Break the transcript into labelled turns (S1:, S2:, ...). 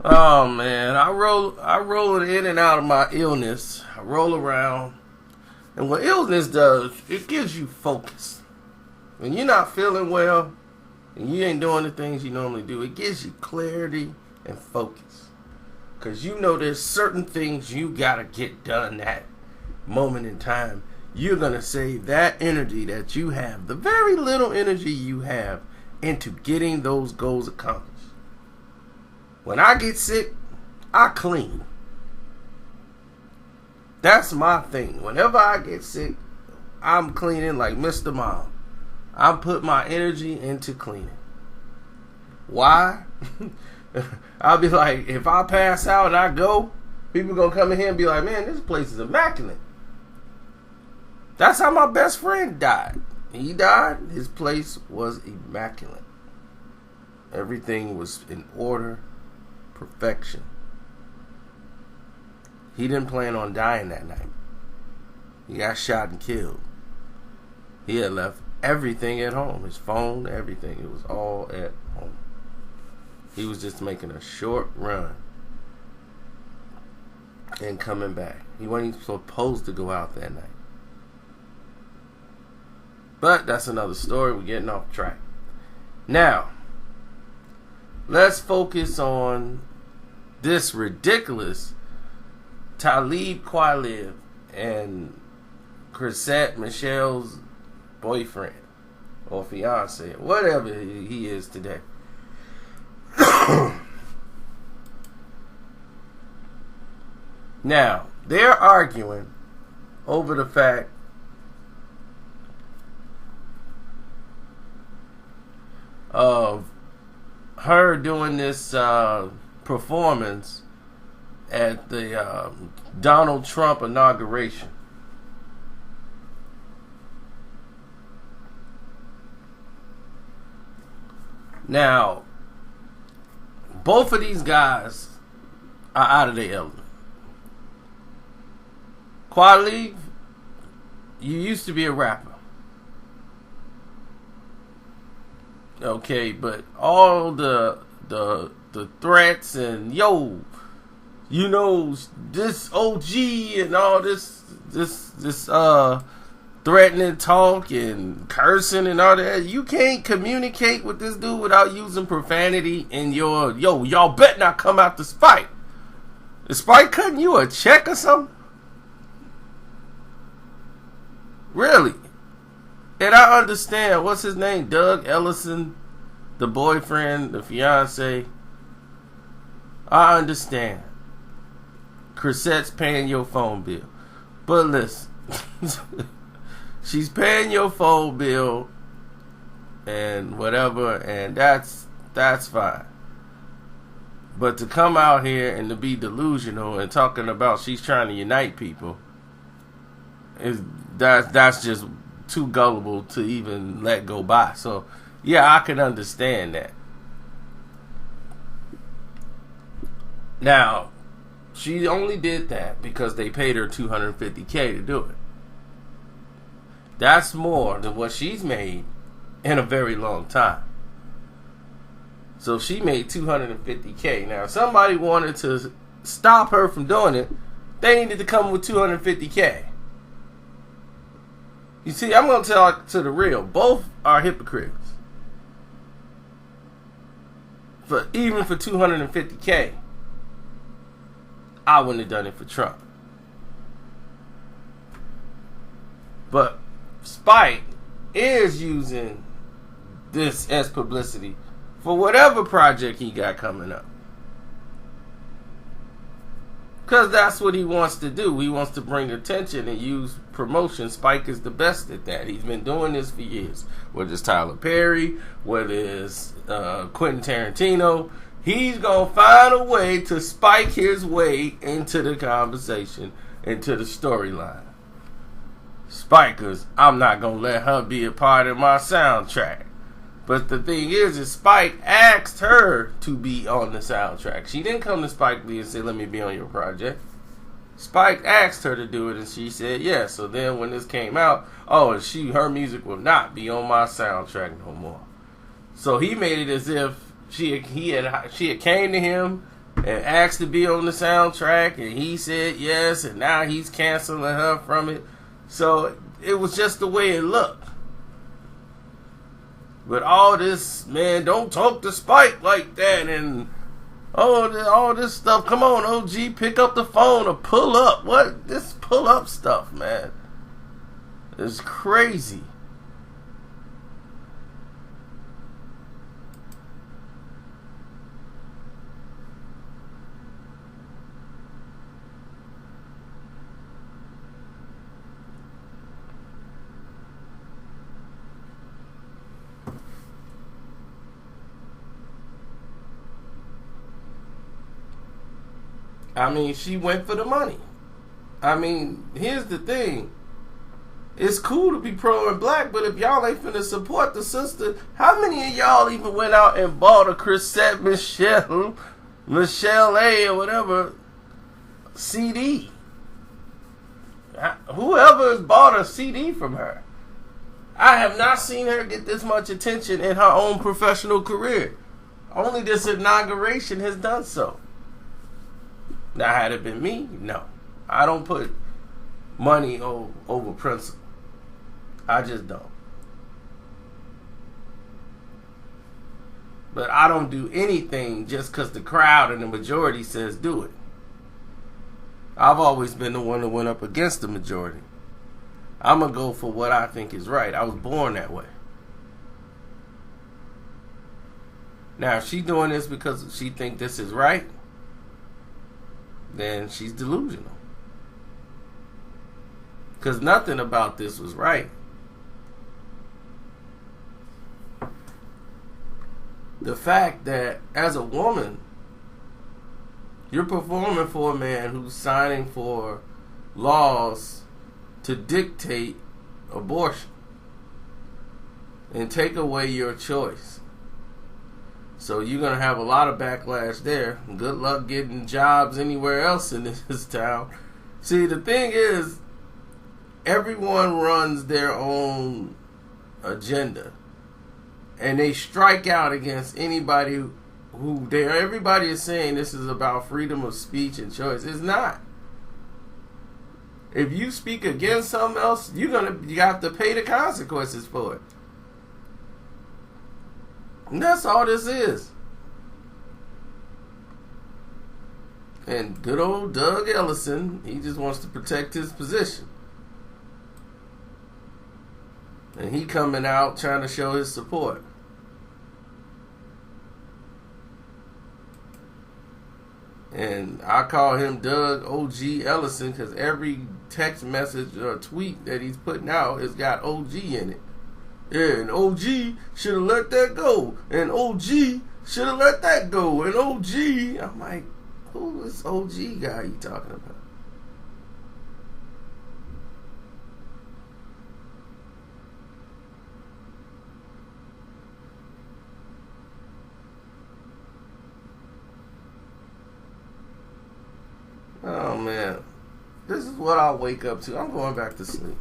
S1: Oh man, I roll in and out of my illness. I roll around, and what illness does, it gives you focus. When you're not feeling well, and you ain't doing the things you normally do, it gives you clarity and focus. Cause you know there's certain things you gotta get done that moment in time. You're gonna save that energy that you have, the very little energy you have, into getting those goals accomplished. When I get sick, I clean. That's my thing. Whenever I get sick, I'm cleaning like Mr. Mom. I put my energy into cleaning. Why? I'll be like, if I pass out and I go, people gonna come in here and be like, man, this place is immaculate. That's how my best friend died. He died, his place was immaculate. Everything was in order, perfection. He didn't plan on dying that night. He got shot and killed. He had left everything at home. His phone, everything. It was all at home. He was just making a short run and coming back. He wasn't even supposed to go out that night. But that's another story. We're getting off track. Now, let's focus on this ridiculous Talib Kweli and Chrisette, Michele's boyfriend or fiance, whatever he is today. Now, they're arguing over the fact of her doing this performance at the Donald Trump inauguration. Now, both of these guys are out of their element. Kweli, you used to be a rapper. Okay, but all the threats and you know, this OG and all this threatening talk and cursing and all that, you can't communicate with this dude without using profanity in your y'all better not come out to Spike. Is Spike cutting you a check or something? Really? And I understand, what's his name? Doug Ellison, the boyfriend, the fiance. I understand. Chrisette's paying your phone bill. But listen, she's paying your phone bill and whatever, and that's fine. But to come out here and to be delusional and talking about she's trying to unite people, that's just too gullible to even let go by. So yeah, I can understand that. Now, she only did that because they paid her $250K to do it. That's more than what she's made in a very long time. So she made $250K. Now, if somebody wanted to stop her from doing it, they needed to come with $250K. You see, I'm going to tell to the real. Both are hypocrites. Even for $250K, I wouldn't have done it for Trump. But Spike is using this as publicity for whatever project he got coming up. Because that's what he wants to do. He wants to bring attention and use promotion. Spike is the best at that. He's been doing this for years. Whether it's Tyler Perry, whether it's Quentin Tarantino, he's going to find a way to spike his way into the conversation, into the storyline. Spikers, I'm not going to let her be a part of my soundtrack. But the thing is Spike asked her to be on the soundtrack. She didn't come to Spike Lee and say, let me be on your project. Spike asked her to do it, and she said yes. So then when this came out, her music will not be on my soundtrack no more. So he made it as if she had came to him and asked to be on the soundtrack, and he said yes, and now he's canceling her from it. So it was just the way it looked. But all this, man, don't talk to Spike like that, and all this stuff. Come on, OG, pick up the phone or pull up. What? This pull up stuff, man. It's crazy. I mean, she went for the money. I mean, here's the thing. It's cool to be pro and black, but if y'all ain't finna support the sister, how many of y'all even went out and bought a Chrisette Michele or whatever CD? Whoever has bought a CD from her. I have not seen her get this much attention in her own professional career. Only this inauguration has done so. Now, had it been me, no. I don't put money over principle. I just don't. But I don't do anything just because the crowd and the majority says do it. I've always been the one that went up against the majority. I'm going to go for what I think is right. I was born that way. Now, if she's doing this because she thinks this is right, then she's delusional. Because nothing about this was right. The fact that as a woman, you're performing for a man who's signing for laws to dictate abortion and take away your choice. So you're going to have a lot of backlash there. Good luck getting jobs anywhere else in this town. See, the thing is, everyone runs their own agenda. And they strike out against anybody everybody is saying this is about freedom of speech and choice. It's not. If you speak against something else, you have to pay the consequences for it. And that's all this is. And good old Doug Ellison, he just wants to protect his position. And he coming out trying to show his support. And I call him Doug OG Ellison because every text message or tweet that he's putting out has got OG in it. Yeah, and OG should have let that go. And OG should have let that go. And OG, I'm like, who is OG guy you talking about? Oh man, this is what I'll wake up to. I'm going back to sleep.